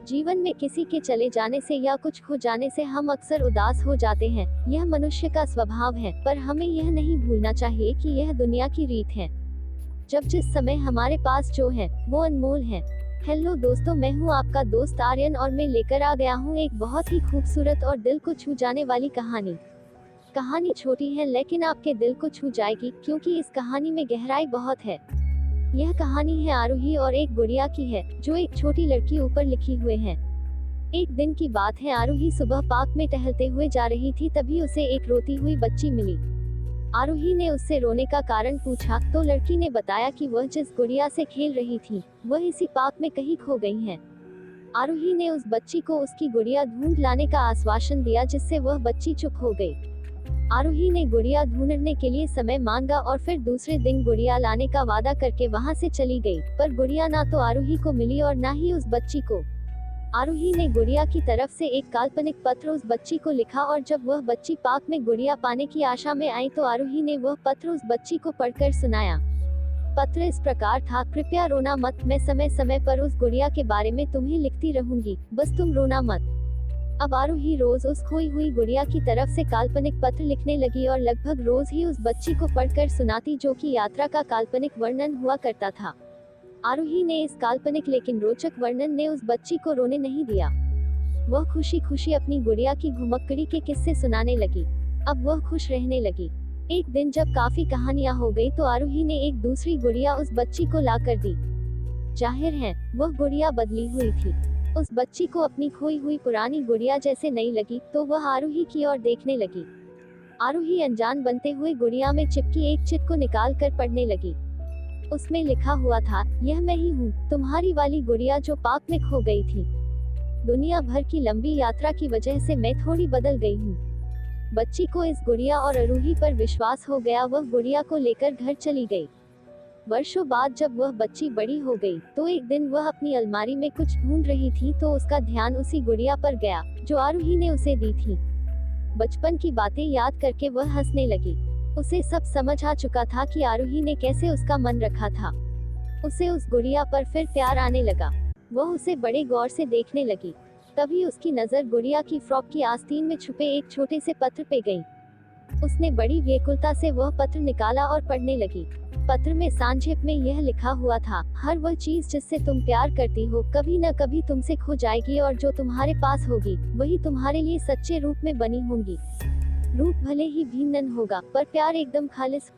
जीवन में किसी के चले जाने से या कुछ खो जाने से हम अक्सर उदास हो जाते हैं। यह मनुष्य का स्वभाव है, पर हमें यह नहीं भूलना चाहिए कि यह दुनिया की रीत है। जब जिस समय हमारे पास जो है वो अनमोल है। हेलो दोस्तों, मैं हूँ आपका दोस्त आर्यन और मैं लेकर आ गया हूँ एक बहुत ही खूबसूरत और दिल को छू जाने वाली कहानी। कहानी छोटी है लेकिन आपके दिल को छू जाएगी, क्योंकि इस कहानी में गहराई बहुत है। यह कहानी है आरूही और एक गुड़िया की है, जो एक छोटी लड़की ऊपर लिखी हुए है। एक दिन की बात है, आरूही सुबह पार्क में टहलते हुए जा रही थी, तभी उसे एक रोती हुई बच्ची मिली। आरूही ने उससे रोने का कारण पूछा तो लड़की ने बताया कि वह जिस गुड़िया से खेल रही थी वह इसी पार्क में कहीं खो गई है। आरूही ने उस बच्ची को उसकी गुड़िया ढूंढ लाने का आश्वासन दिया, जिससे वह बच्ची चुप हो गई। आरूही ने गुड़िया ढूंढने के लिए समय मांगा और फिर दूसरे दिन गुड़िया लाने का वादा करके वहां से चली गई, पर गुड़िया ना तो आरूही को मिली और ना ही उस बच्ची को। आरूही ने गुड़िया की तरफ से एक काल्पनिक पत्र उस बच्ची को लिखा और जब वह बच्ची पार्क में गुड़िया पाने की आशा में आई तो आरूही ने वह पत्र उस बच्ची को पढ़कर सुनाया। पत्र इस प्रकार था, कृपया रोना मत, मैं समय समय पर उस गुड़िया के बारे में तुम्हें लिखती रहूंगी, बस तुम रोना मत। अब आरूही रोज उस खोई हुई गुड़िया की तरफ से काल्पनिक पत्र लिखने लगी और लगभग रोज ही उस बच्ची को पढ़कर सुनाती, जो कि यात्रा का काल्पनिक वर्णन हुआ करता था। आरूही ने इस काल्पनिक लेकिन रोचक वर्णन ने उस बच्ची को रोने नहीं दिया। वह खुशी खुशी अपनी गुड़िया की घुमक्कड़ी के किस्से सुनाने लगी। अब वह खुश रहने लगी। एक दिन जब काफी कहानियां हो गई तो आरूही ने एक दूसरी गुड़िया उस बच्ची को ला कर दी। जाहिर है वह गुड़िया बदली हुई थी। उस बच्ची को अपनी खोई हुई पुरानी गुड़िया जैसे नहीं लगी, तो वह आरूही की ओर देखने लगी। आरूही अनजान बनते हुए गुड़िया में चिपकी एक चिट को निकाल कर पढ़ने लगी। उसमें लिखा हुआ था, यह मैं ही हूँ, तुम्हारी वाली गुड़िया जो पार्क में खो गई थी। दुनिया भर की लंबी यात्रा की वजह से मैं थोड़ी बदल गई हूँ। बच्ची को इस गुड़िया और आरूही पर विश्वास हो गया। वह गुड़िया को लेकर घर चली गई। वर्षों बाद जब वह बच्ची बड़ी हो गई तो एक दिन वह अपनी अलमारी में कुछ ढूंढ रही थी तो उसका ध्यान उसी गुड़िया पर गया जो आरूही ने उसे दी थी। बचपन की बातें याद करके वह हंसने लगी। उसे सब समझ आ चुका था कि आरूही ने कैसे उसका मन रखा था। उसे उस गुड़िया पर फिर प्यार आने लगा। वह उसे बड़े गौर से देखने लगी। तभी उसकी नजर गुड़िया की फ्रॉक की आस्तीन में छुपे एक छोटे से पत्र पे गई। उसने बड़ी व्याकुलता से वह पत्र निकाला और पढ़ने लगी। पत्र में संक्षेप में यह लिखा हुआ था, हर वह चीज जिससे तुम प्यार करती हो कभी न कभी तुमसे खो जाएगी और जो तुम्हारे पास होगी वही तुम्हारे लिए सच्चे रूप में बनी होंगी। रूप भले ही भिन्न होगा पर प्यार एकदम खालिस